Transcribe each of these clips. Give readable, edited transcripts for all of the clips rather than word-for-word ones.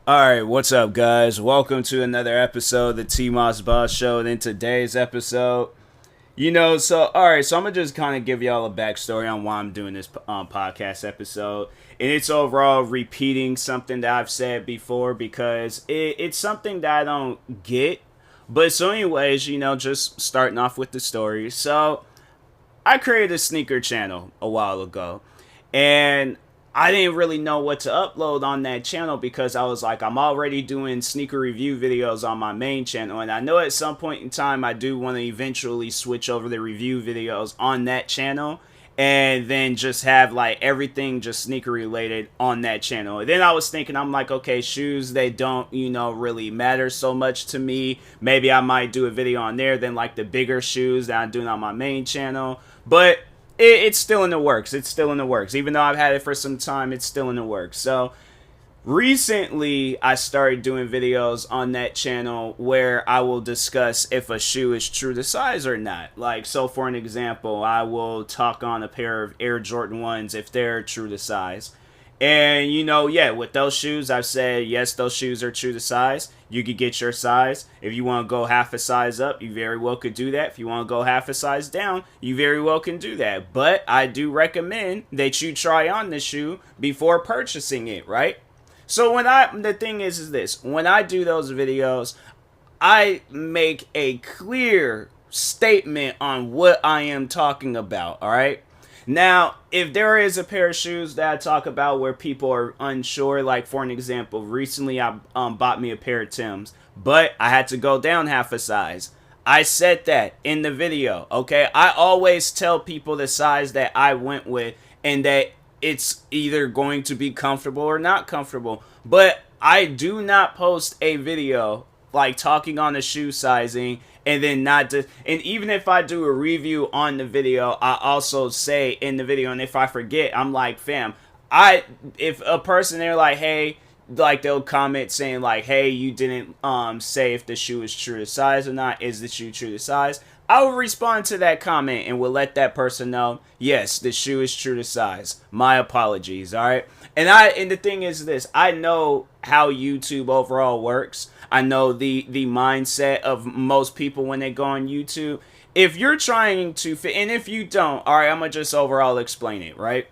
Alright, what's up, guys? Welcome to another episode of the TMossBoss Show. And in today's episode, so I'm gonna just kind of give y'all a backstory on why I'm doing this podcast episode. And it's overall repeating something that I've said before because it's something that I don't get. But so, anyways, just starting off with the story. So, I created a sneaker channel a while ago. And I didn't really know what to upload on that channel because I was like, I'm already doing sneaker review videos on my main channel. And I know at some point in time, I do want to eventually switch over the review videos on that channel. And then just have like everything just sneaker related on that channel. And then I was thinking, I'm like, okay, shoes, they don't, really matter so much to me. Maybe I might do a video on there than like the bigger shoes that I'm doing on my main channel. But it's still in the works. It's still in the works. Even though I've had it for some time, it's still in the works. So recently, I started doing videos on that channel where I will discuss if a shoe is true to size or not. Like, so for an example, I will talk on a pair of Air Jordan 1s if they're true to size. And, with those shoes, I've said, yes, those shoes are true to size. You could get your size. If you want to go half a size up, you very well could do that. If you want to go half a size down, you very well can do that. But I do recommend that you try on the shoe before purchasing it, right? So the thing is this, when I do those videos, I make a clear statement on what I am talking about, all right? Now, if there is a pair of shoes that I talk about where people are unsure, like for an example, recently I bought me a pair of Tims, but I had to go down half a size. I said that in the video, okay? I always tell people the size that I went with and that it's either going to be comfortable or not comfortable. But I do not post a video like talking on the shoe sizing and then and even if I do a review on the video, I also say in the video, and if I forget, I'm like, fam, if a person, they're like, hey, like they'll comment saying like, hey, you didn't say if the shoe is true to size or not, is the shoe true to size? I will respond to that comment and will let that person know, yes, the shoe is true to size. My apologies, all right? And the thing is this, I know how YouTube overall works. I know the mindset of most people when they go on YouTube. If you're trying to fit, and if you don't, all right, I'm going to just overall explain it, right?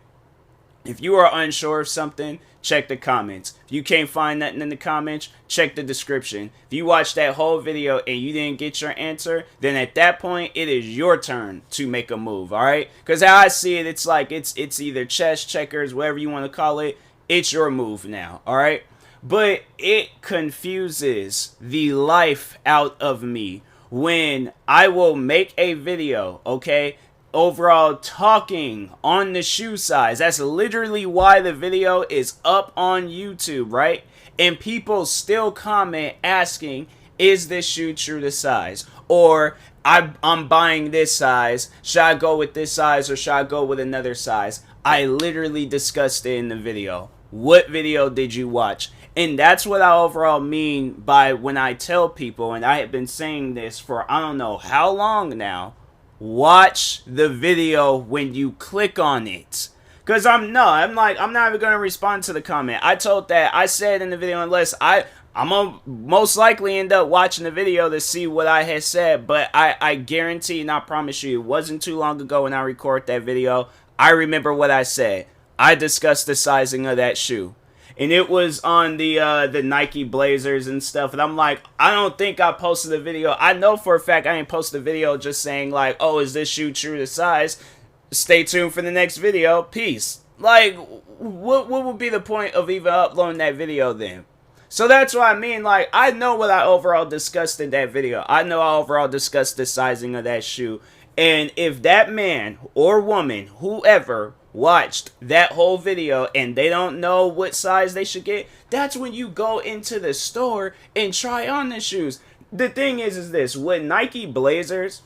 If you are unsure of something, check the comments. If you can't find nothing in the comments, check the description. If you watched that whole video and you didn't get your answer, then at that point, it is your turn to make a move, all right? Because how I see it, it's like it's either chess, checkers, whatever you want to call it. It's your move now, all right? But it confuses the life out of me when I will make a video, okay, overall talking on the shoe size. That's literally why the video is up on YouTube, right? And people still comment asking, is this shoe true to size? Or I'm buying this size. Should I go with this size or should I go with another size? I literally discussed it in the video. What video did you watch? And that's what I overall mean by when I tell people, and I have been saying this for I don't know how long now, watch the video when you click on it. Because I'm not even going to respond to the comment. I said in the video, unless I'm going to most likely end up watching the video to see what I had said. But I guarantee and I promise you, it wasn't too long ago when I recorded that video. I remember what I said. I discussed the sizing of that shoe. And it was on the Nike Blazers and stuff. And I'm like, I don't think I posted the video. I know for a fact I didn't post the video just saying like, oh, is this shoe true to size? Stay tuned for the next video. Peace. Like, what would be the point of even uploading that video then? So that's what I mean. Like, I know what I overall discussed in that video. I know I overall discussed the sizing of that shoe. And if that man or woman, whoever, watched that whole video and they don't know what size they should get, that's when you go into the store and try on the shoes. The thing is this, with Nike Blazers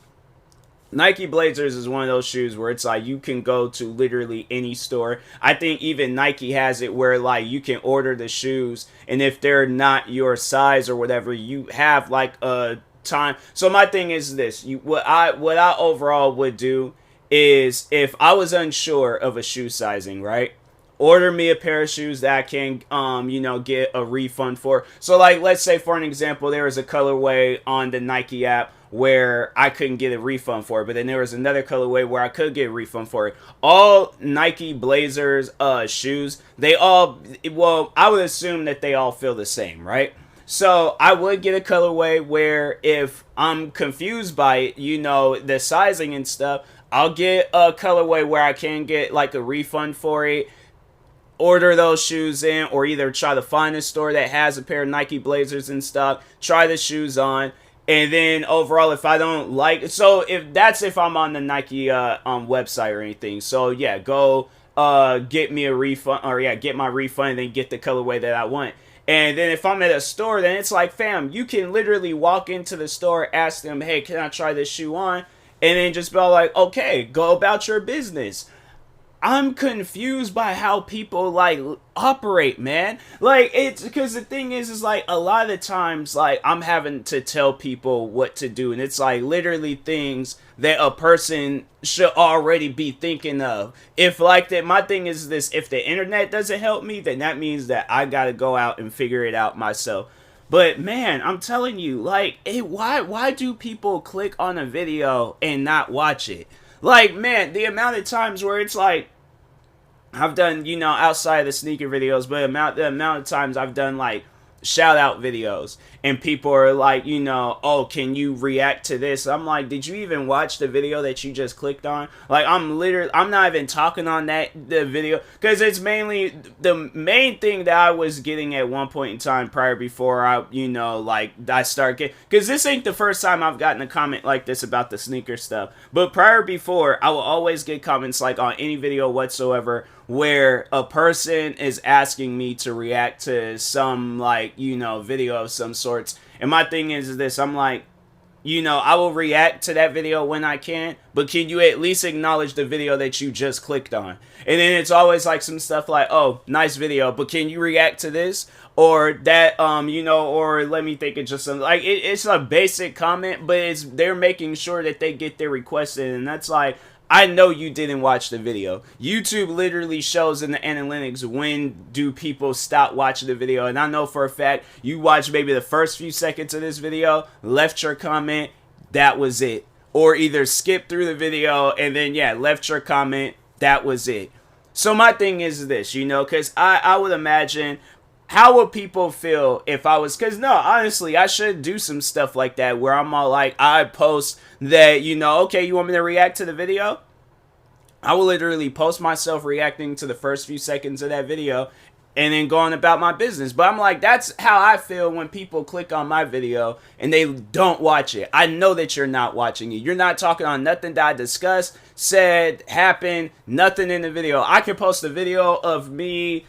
is one of those shoes where it's like you can go to literally any store. I think even Nike has it where like you can order the shoes, and if they're not your size or whatever, you have like a time. So my thing is this, what I overall would do is if I was unsure of a shoe sizing, right? order me a pair of shoes that I can, get a refund for. So, like, let's say for an example, there was a colorway on the Nike app where I couldn't get a refund for it, but then there was another colorway where I could get a refund for it. All Nike Blazers shoes, they all, well, I would assume that they all feel the same, right? So I would get a colorway where if I'm confused by it, the sizing and stuff, I'll get a colorway where I can get like a refund for it, order those shoes in, or either try to find a store that has a pair of Nike Blazers and stuff, try the shoes on, and then overall, if I don't like, so if I'm on the Nike website or anything, so yeah, go get me a refund, or yeah, get my refund and then get the colorway that I want. And then if I'm at a store, then it's like, fam, you can literally walk into the store, ask them, hey, can I try this shoe on? And then just be like, okay, go about your business. I'm confused by how people like operate, man. Like, it's because the thing is like a lot of the times, like, I'm having to tell people what to do, and it's like literally things that a person should already be thinking of. If like that, my thing is this: if the internet doesn't help me, then that means that I gotta go out and figure it out myself. But man, I'm telling you, like, why do people click on a video and not watch it? Like, man, the amount of times where it's like, I've done, outside of the sneaker videos, but the amount of times I've done, like, shout out videos, and people are like, oh, can you react to this? I'm like, did you even watch the video that you just clicked on? Like, I'm not even talking on the video, because it's mainly, the main thing that I was getting at one point in time prior before I start getting, because this ain't the first time I've gotten a comment like this about the sneaker stuff, but prior before, I will always get comments like on any video whatsoever where a person is asking me to react to some, like, video of some sorts. And my thing is this: I'm like, I will react to that video when I can, but can you at least acknowledge the video that you just clicked on? And then it's always like some stuff like, oh, nice video, but can you react to this? Or that, or let me think of just something. Like, it's a basic comment, but they're making sure that they get their request in, and that's like, I know you didn't watch the video. YouTube literally shows in the analytics when do people stop watching the video. And I know for a fact you watched maybe the first few seconds of this video, left your comment, that was it. Or either skipped through the video and then, yeah, left your comment, that was it. So my thing is this, because I would imagine, how would people feel if I was, because no, honestly, I should do some stuff like that where I'm all like, I post that, okay, you want me to react to the video? I will literally post myself reacting to the first few seconds of that video and then going about my business. But I'm like, that's how I feel when people click on my video and they don't watch it. I know that you're not watching it. You're not talking on nothing that I discussed, said, happened, nothing in the video. I can post a video of me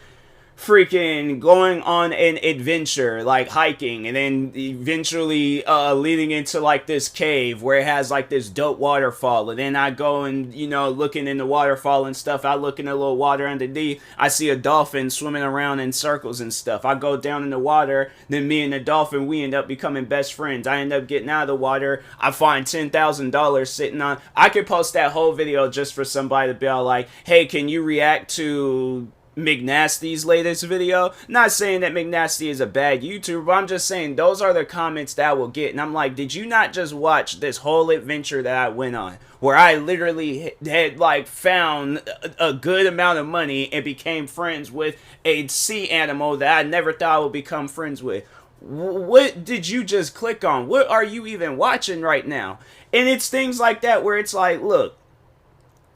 freaking going on an adventure, like hiking, and then eventually leading into like this cave where it has like this dope waterfall, and then I go and looking in the waterfall and stuff, I look in the little water underneath, I see a dolphin swimming around in circles and stuff. I go down in the water, then me and the dolphin, we end up becoming best friends. I end up getting out of the water, I find $10,000 sitting on. I could post that whole video just for somebody to be all like, hey, can you react to McNasty's latest video? Not saying that McNasty is a bad YouTuber, but I'm just saying those are the comments that I will get. And I'm like, did you not just watch this whole adventure that I went on, where I literally had like found a good amount of money and became friends with a sea animal that I never thought I would become friends with? What did you just click on? What are you even watching right now? And it's things like that where it's like, look,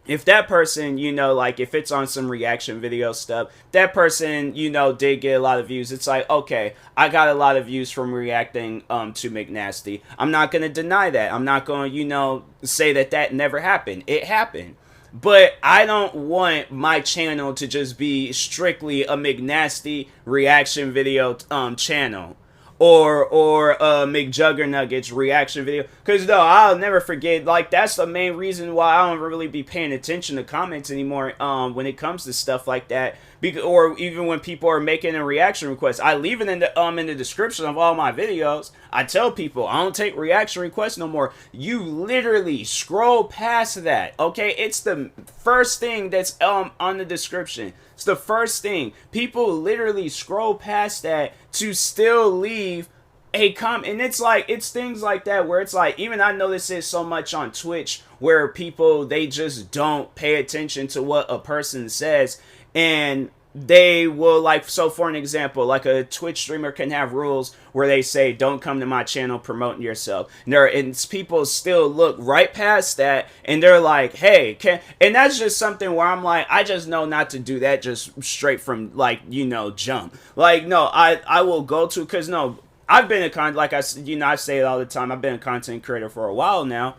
if that person, like if it's on some reaction video stuff, that person, did get a lot of views. It's like, okay, I got a lot of views from reacting to McNasty. I'm not going to deny that. I'm not going to, say that never happened. It happened. But I don't want my channel to just be strictly a McNasty reaction video channel. Or McJuggernuggets reaction video. Because, no, I'll never forget, like, that's the main reason why I don't really be paying attention to comments anymore when it comes to stuff like that. or even when people are making a reaction request, I leave it in the description of all my videos. I tell people I don't take reaction requests no more. You literally scroll past that, okay? It's the first thing that's on the description. It's the first thing. People literally scroll past that to still leave a comment. And it's things like that where it's like, even I notice it so much on Twitch where people, they just don't pay attention to what a person says, and they will, like, so for an example, like a Twitch streamer can have rules where they say don't come to my channel promoting yourself, and people still look right past that and they're like, hey, and that's just something where I'm like, I just know not to do that just straight from, like, jump. Like, no, I will go to, because no, I've been like I say it all the time, I've been a content creator for a while now.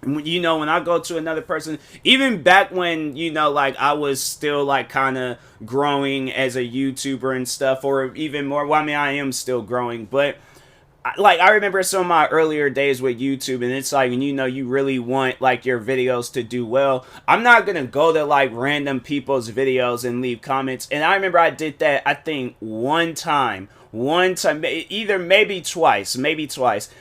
When I go to another person, even back when, like, I was still, like, kind of growing as a YouTuber and stuff, or even more, well, I mean, I am still growing, but, like, I remember some of my earlier days with YouTube, and it's like, you really want, like, your videos to do well, I'm not gonna go to, like, random people's videos and leave comments. And I remember I did that, I think, one time, either maybe twice,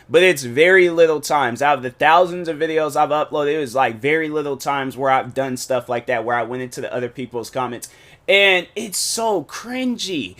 but it's very little times. Out of the thousands of videos I've uploaded, it was like very little times where I've done stuff like that, where I went into the other people's comments. And it's so cringy.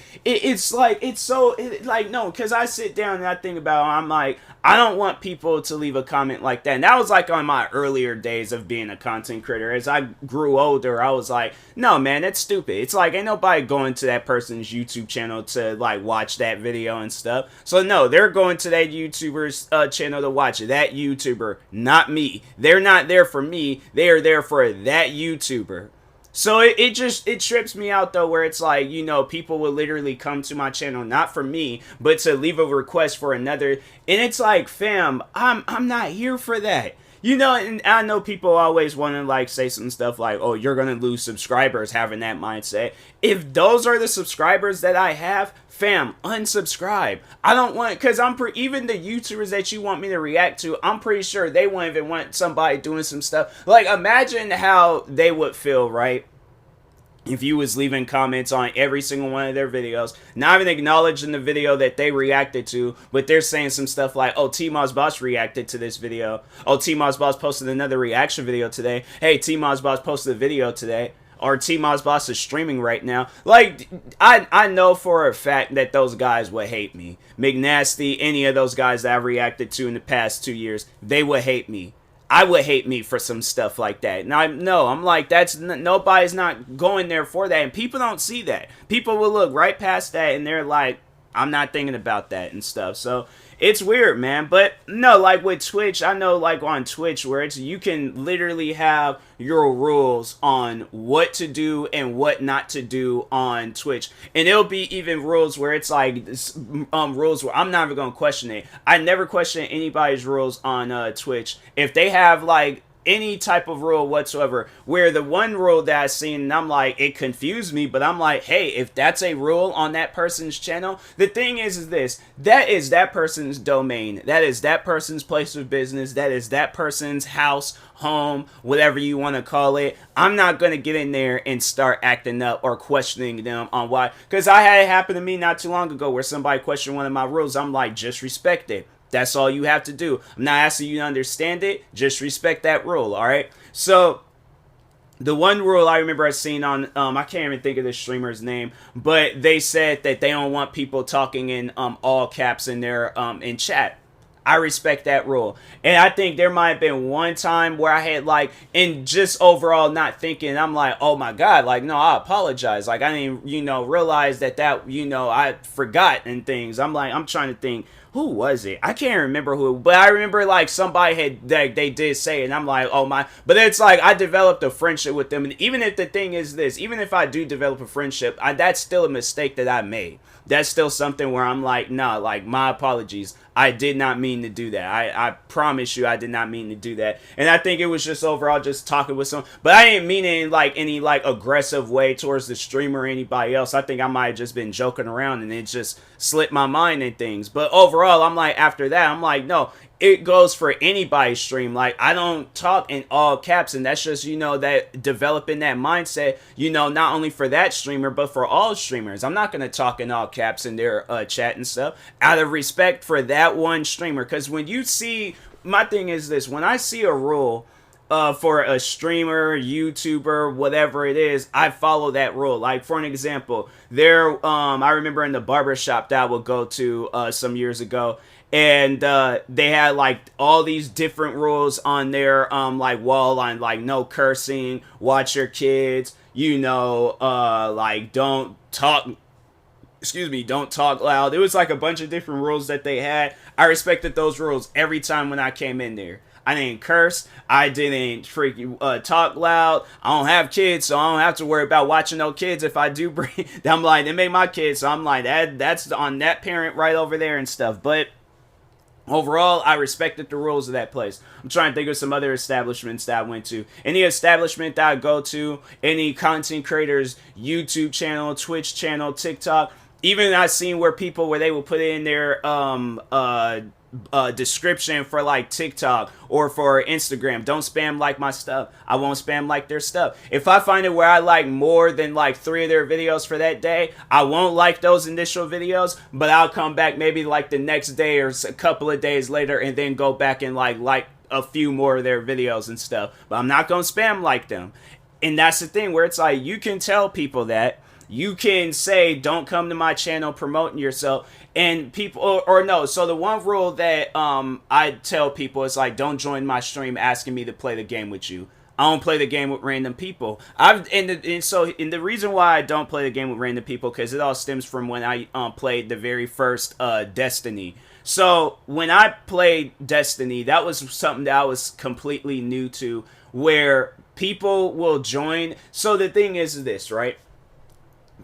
No, because I sit down and I think about it, I'm like, I don't want people to leave a comment like that. And that was like on my earlier days of being a content creator. As I grew older, I was like, no, man, that's stupid. It's like, ain't nobody going to that person's YouTube channel to, like, watch that video and stuff. So no, they're going to that YouTuber's channel to watch that YouTuber, not me. They're not there for me. They are there for that YouTuber. So it trips me out, though, where it's like, people will literally come to my channel not for me, but to leave a request for another. And it's like, fam, I'm not here for that. And I know people always want to, like, say some stuff like, oh, you're going to lose subscribers, having that mindset. If those are the subscribers that I have, fam, unsubscribe. I don't want, because even the YouTubers that you want me to react to, I'm pretty sure they won't even want somebody doing some stuff. Like, imagine how they would feel, right? If you was leaving comments on every single one of their videos, not even acknowledging the video that they reacted to, but they're saying some stuff like, oh, TMossBoss reacted to this video. Oh, TMossBoss posted another reaction video today. Hey, TMossBoss posted a video today. Or TMossBoss is streaming right now. Like, I know for a fact that those guys would hate me. McNasty, any of those guys that I reacted to in the past 2 years, they would hate me. I would hate me for some stuff like that. And I'm like, nobody's not going there for that. And people don't see that. People will look right past that and they're like, I'm not thinking about that and stuff. So it's weird, man. But no, like with Twitch, I know, like on Twitch, where you can literally have your rules on what to do and what not to do on Twitch. And it'll be even rules where it's like rules where I'm not even gonna question it. I never question anybody's rules on Twitch. If they have like any type of rule whatsoever, where the one rule that I seen, and I'm like, it confused me, but I'm like, hey, if that's a rule on that person's channel, the thing is this, that is that person's domain, that is that person's place of business, that is that person's house, home, whatever you want to call it. I'm not going to get in there and start acting up or questioning them on why, because I had it happen to me not too long ago where somebody questioned one of my rules. I'm like, just respect it. That's all you have to do. I'm not asking you to understand it. Just respect that rule, all right? So the one rule I remember I seen on, I can't even think of the streamer's name, but they said that they don't want people talking in all caps in their in chat. I respect that rule. And I think there might have been one time where I had like, and just overall not thinking, I'm like, oh my God, like, no, I apologize. Like, I didn't, realize that, I forgot and things. I'm like, I'm trying to think, who was it? I can't remember who, but I remember like somebody had, they did say it, and I'm like, oh my, but it's like, I developed a friendship with them. And even if the thing is this, even if I do develop a friendship, that's still a mistake that I made. That's still something where I'm like, nah, like, my apologies. I did not mean to do that. I promise you I did not mean to do that. And I think it was just overall just talking with someone. But I didn't mean it in like any like aggressive way towards the streamer or anybody else. I think I might have just been joking around and it just slipped my mind and things. But overall, overall, I'm like, after that, I'm like, no, it goes for anybody's stream. Like, I don't talk in all caps, and that's just, that developing that mindset, not only for that streamer, but for all streamers. I'm not going to talk in all caps in their chat and stuff out of respect for that one streamer. Because when you see, my thing is this, when I see a rule for a streamer, YouTuber, whatever it is, I follow that rule. Like, for an example, I remember in the barbershop that I would go to some years ago, and they had like all these different rules on their like wall line, like no cursing, watch your kids, like don't talk loud. It was like a bunch of different rules that they had. I respected those rules every time when I came in there. I didn't curse. I didn't freaking talk loud. I don't have kids, so I don't have to worry about watching no kids. If I do bring, I'm like, they make my kids, so I'm like, that's on that parent right over there and stuff. But overall, I respected the rules of that place. I'm trying to think of some other establishments that I went to. Any establishment that I go to, any content creators, YouTube channel, Twitch channel, TikTok. Even I've seen where they will put in their description for like TikTok or for Instagram, don't spam like my stuff. I won't spam like their stuff. If I find it where I like more than like 3 of their videos for that day, I won't like those initial videos, but I'll come back maybe like the next day or a couple of days later and then go back and like a few more of their videos and stuff. But I'm not gonna spam like them. And that's the thing where it's like, you can tell people that. You can say, don't come to my channel promoting yourself. And people, or no. So the one rule that I tell people is like, don't join my stream asking me to play the game with you. I don't play the game with random people. The reason why I don't play the game with random people, because it all stems from when I played the very first Destiny. So when I played Destiny, that was something that I was completely new to, where people will join. So the thing is this, right?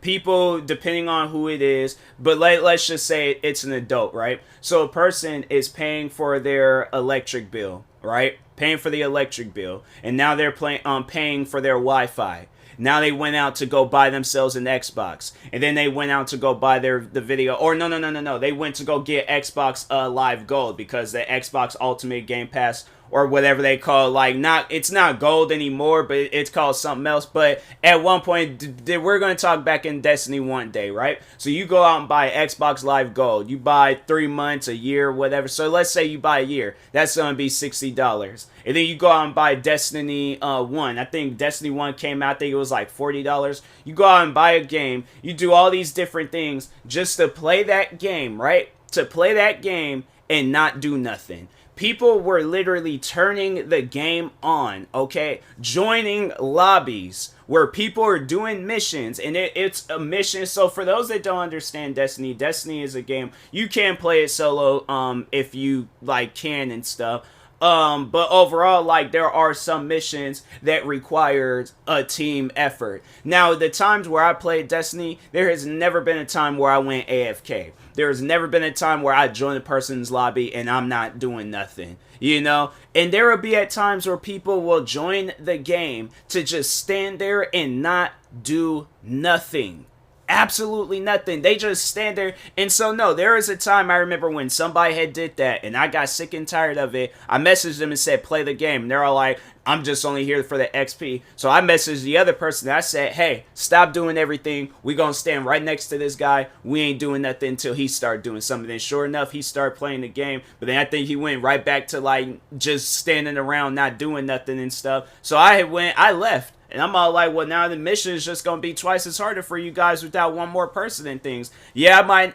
People, depending on who it is, but let's just say it's an adult, right? So a person is paying for their electric bill, right? Paying for the electric bill, and now they're paying for their Wi-Fi. Now they went out to go buy themselves an Xbox, and then they went out to go buy the video. Or no. They went to go get Xbox Live Gold, because the Xbox Ultimate Game Pass, or whatever they call it, like, it's not gold anymore, but it's called something else. But at one point, we're going to talk back in Destiny one day, right? So you go out and buy Xbox Live Gold. You buy 3 months, a year, whatever. So let's say you buy a year. That's going to be $60. And then you go out and buy Destiny 1. I think Destiny 1 came out, I think it was like $40. You go out and buy a game. You do all these different things just to play that game, right? To play that game and not do nothing. People were literally turning the game on, okay? Joining lobbies where people are doing missions, and it's a mission. So for those that don't understand Destiny, Destiny is a game. You can play it solo if you like can and stuff. But overall, like, there are some missions that require a team effort. Now, the times where I played Destiny, there has never been a time where I went AFK. There has never been a time where I joined a person's lobby and I'm not doing nothing, And there will be at times where people will join the game to just stand there and not do nothing. Absolutely nothing. They just stand there. And so, no, there is a time I remember when somebody had did that and I got sick and tired of it. I messaged them and said, play the game. And they're all like, I'm just only here for the XP. So I messaged the other person and I said, hey, stop doing everything. We gonna stand right next to this guy. We ain't doing nothing until he start doing something. And sure enough, he started playing the game. But then I think he went right back to like just standing around not doing nothing and stuff. So I left. And I'm all like, well, now the mission is just going to be twice as harder for you guys without one more person and things. Yeah, I might,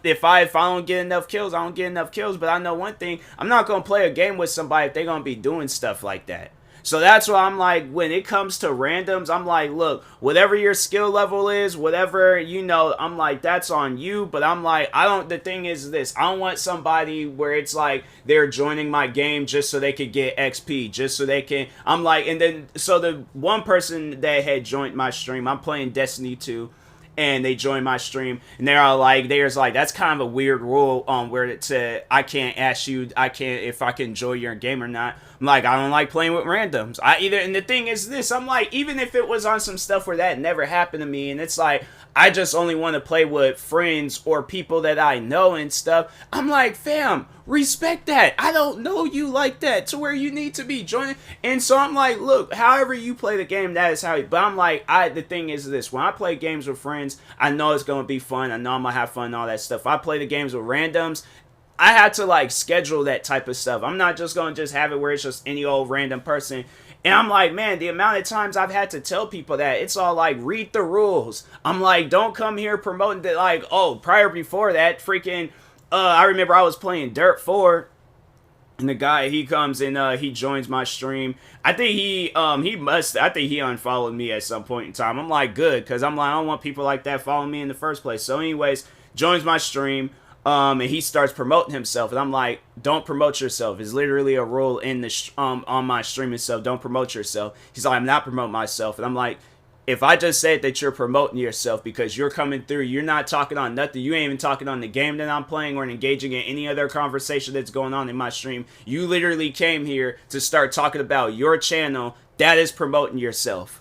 if I don't get enough kills, I don't get enough kills. But I know one thing, I'm not going to play a game with somebody if they're going to be doing stuff like that. So that's why I'm like, when it comes to randoms, I'm like, look, whatever your skill level is, whatever, I'm like, that's on you. But I'm like, the thing is this, I don't want somebody where it's like they're joining my game just so they could get XP, just so they can, I'm like, and then, so the one person that had joined my stream, I'm playing Destiny 2. And they joined my stream, and they're like, that's kind of a weird rule where it said I can't ask you, if I can enjoy your game or not. Like, I don't like playing with randoms. And the thing is this, I'm like, even if it was on some stuff where that never happened to me, and it's like, I just only want to play with friends or people that I know and stuff, I'm like, fam, respect that. I don't know you like that to where you need to be joining. And so I'm like, look, however you play the game, that is how you, but I'm like, the thing is this, when I play games with friends, I know it's going to be fun. I know I'm going to have fun and all that stuff. I play the games with randoms, I had to like schedule that type of stuff. I'm not just going to just have it where it's just any old random person. And I'm like, man, the amount of times I've had to tell people that, it's all like, read the rules. I'm like, don't come here promoting that, like, oh, before that, freaking, I remember I was playing Dirt 4, and the guy, he comes and he joins my stream. I think he unfollowed me at some point in time. I'm like, good, because I'm like, I don't want people like that following me in the first place. So anyways, joins my stream. And he starts promoting himself, and I'm like, don't promote yourself. It's literally a rule in the on my stream and stuff. Don't promote yourself. He's like, I'm not promoting myself, and I'm like, if I just said that you're promoting yourself because you're coming through, you're not talking on nothing. You ain't even talking on the game that I'm playing or engaging in any other conversation that's going on in my stream. You literally came here to start talking about your channel. That is promoting yourself.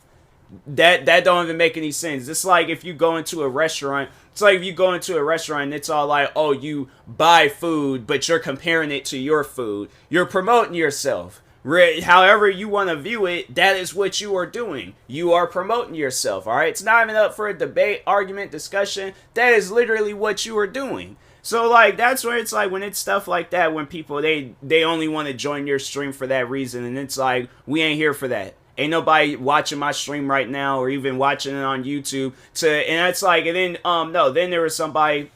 That don't even make any sense. It's like if you go into a restaurant. It's like if you go into a restaurant and it's all like, oh, you buy food, but you're comparing it to your food. You're promoting yourself. However you want to view it, that is what you are doing. You are promoting yourself, all right? It's not even up for a debate, argument, discussion. That is literally what you are doing. So, like, that's where it's like when it's stuff like that, when people, they only want to join your stream for that reason. And it's like, we ain't here for that. Ain't nobody watching my stream right now or even watching it on YouTube and it's like, and then, no, then there was somebody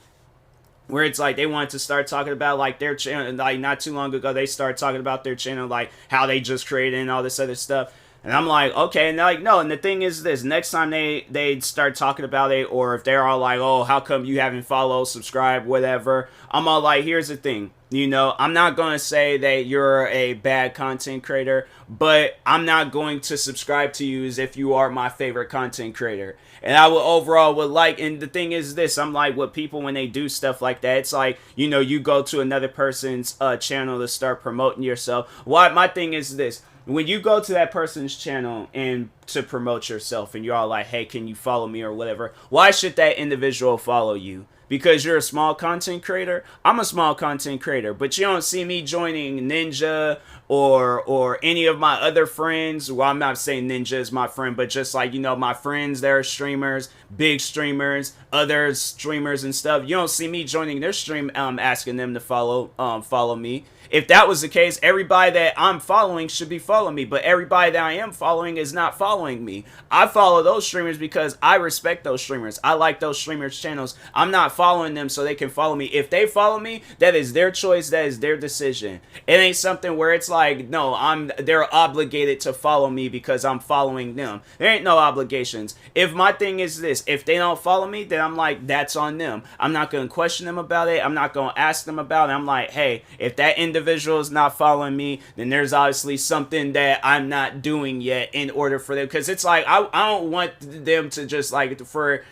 where it's like they wanted to start talking about like their channel, like not too long ago, they started talking about their channel, like how they just created and all this other stuff. And I'm like, okay, and they're like, no, and the thing is this, next time they start talking about it, or if they're all like, oh, how come you haven't followed, subscribed, whatever, I'm all like, here's the thing, you know, I'm not going to say that you're a bad content creator, but I'm not going to subscribe to you as if you are my favorite content creator. And I would like, and the thing is this, I'm like, with people when they do stuff like that, it's like, you know, you go to another person's channel to start promoting yourself. My thing is this. When you go to that person's channel and to promote yourself and you're all like, hey, can you follow me or whatever, why should that individual follow you? Because you're a small content creator? I'm a small content creator, but you don't see me joining Ninja or any of my other friends. Well, I'm not saying Ninja is my friend, but just like, you know, my friends, they're streamers, big streamers, other streamers and stuff. You don't see me joining their stream asking them to follow me. If that was the case, everybody that I'm following should be following me, but everybody that I am following is not following me. I follow those streamers because I respect those streamers. I like those streamers' channels. I'm not following them so they can follow me. If they follow me, that is their choice. That is their decision. It ain't something where it's like, no, they're obligated to follow me because I'm following them. There ain't no obligations. If my thing is this, if they don't follow me, then I'm like, that's on them. I'm not going to question them about it. I'm not going to ask them about it. I'm like, hey, if that individual is not following me, then there's obviously something that I'm not doing yet in order for them. Because it's like, I don't want them to just like, for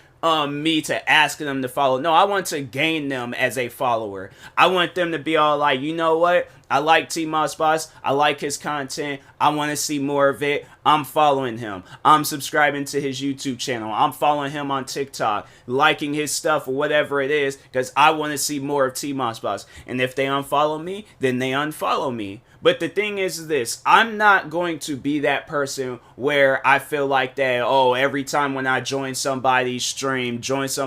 me to ask them to follow. No, I want to gain them as a follower. I want them to be all like, you know what? I like TMossBoss. I like his content. I want to see more of it. I'm following him. I'm subscribing to his YouTube channel. I'm following him on TikTok, liking his stuff or whatever it is, because I want to see more of TMossBoss. And if they unfollow me, then they unfollow me. But the thing is this, I'm not going to be that person where I feel like that, oh, every time when I join somebody's stream, it ain't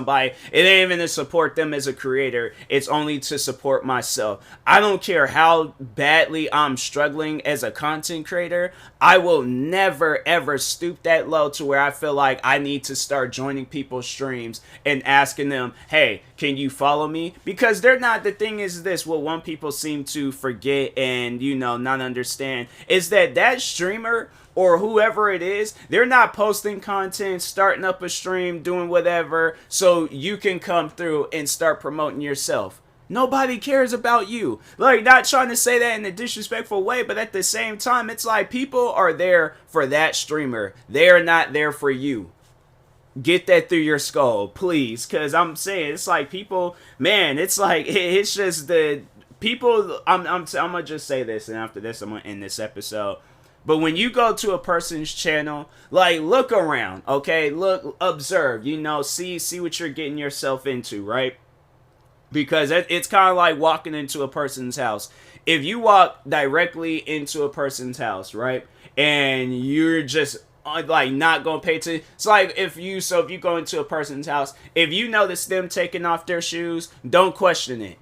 even to support them as a creator. It's only to support myself. I don't care how badly I'm struggling as a content creator. I will never, ever stoop that low to where I feel like I need to start joining people's streams and asking them, hey, can you follow me? Because they're not, the thing is this, what one people seem to forget and, you know, not understand is that streamer or whoever it is, they're not posting content, starting up a stream, doing whatever, so you can come through and start promoting yourself. Nobody cares about you. Like, not trying to say that in a disrespectful way, but at the same time, it's like people are there for that streamer. They're not there for you. Get that through your skull, please. Because I'm saying, it's like people, man, it's like, it's just the people, I'm gonna just say this, and after this, I'm gonna end this episode. But when you go to a person's channel, like, look around, okay? Look, observe, see what you're getting yourself into, right? Because it's kind of like walking into a person's house. If you walk directly into a person's house, right, and you're just like not gonna pay attention, it's like if you go into a person's house, if you notice them taking off their shoes, don't question it.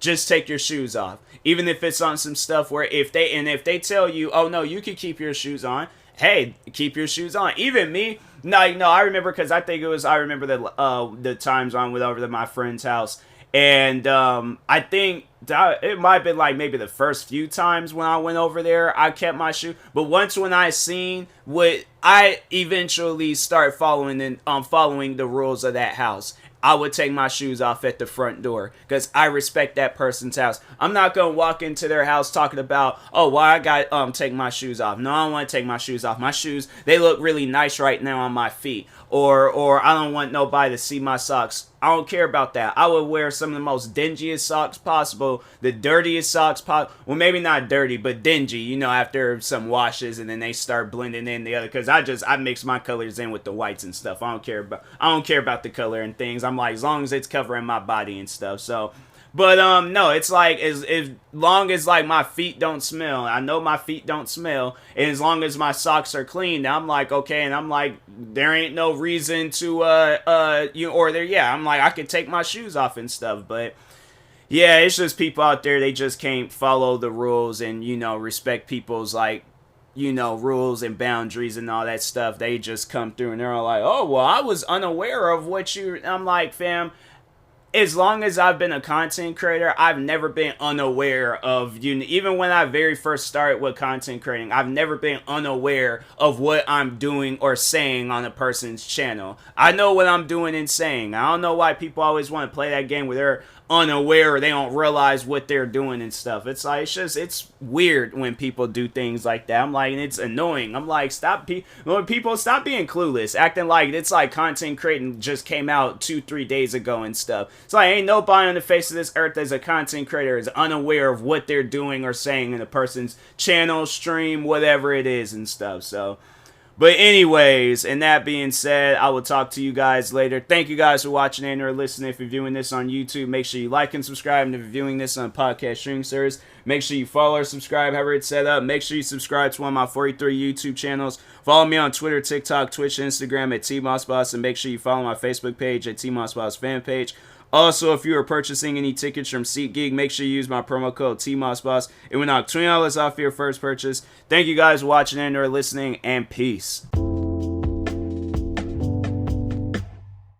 Just take your shoes off. Even if it's on some stuff where if they tell you, oh no, you can keep your shoes on, hey, keep your shoes on. Even me, no, I remember, because I remember the times I went over to my friend's house, and I think it might have been like maybe the first few times when I went over there, I kept my shoe. But once when I seen what I eventually start following the rules of that house, I would take my shoes off at the front door, because I respect that person's house. I'm not going to walk into their house talking about, oh, why I got take my shoes off. No, I don't want to take my shoes off. My shoes, they look really nice right now on my feet. Or I don't want nobody to see my socks. I don't care about that. I would wear some of the most dingiest socks possible, the dirtiest socks possible. Well, maybe not dirty, but dingy, after some washes, and then they start blending in the other. Because I mix my colors in with the whites and stuff. I don't care about the color and things. I'm like, as long as it's covering my body and stuff. So, but no, it's like as long as like my feet don't smell. I know my feet don't smell, and as long as my socks are clean, I'm like, okay. And I'm like, there ain't no reason to I'm like, I could take my shoes off and stuff. But yeah, it's just people out there, they just can't follow the rules and respect people's like rules and boundaries and all that stuff. They just come through and they're all like, oh, well, I was unaware of what you. I'm like, fam, as long as I've been a content creator, I've never been unaware of even when I very first started with content creating, I've never been unaware of what I'm doing or saying on a person's channel. I know what I'm doing and saying. I don't know why people always want to play that game where they're unaware or they don't realize what they're doing and stuff. It's like, it's weird when people do things like that. I'm like, and it's annoying. I'm like, people stop being clueless, acting like it's like content creating just came out 2-3 days ago and stuff. It's like, ain't nobody on the face of this earth as a content creator is unaware of what they're doing or saying in a person's channel, stream, whatever it is and stuff. So, but anyways, and that being said, I will talk to you guys later. Thank you guys for watching and or listening. If you're viewing this on YouTube, make sure you like and subscribe. And if you're viewing this on podcast streaming service, make sure you follow or subscribe, however it's set up. Make sure you subscribe to one of my 43 YouTube channels. Follow me on Twitter, TikTok, Twitch, Instagram at TMossBoss. And make sure you follow my Facebook page at TMossBoss fan page. Also, if you are purchasing any tickets from SeatGeek, make sure you use my promo code TMossBoss. It will knock $20 off your first purchase. Thank you guys for watching and or listening, and peace.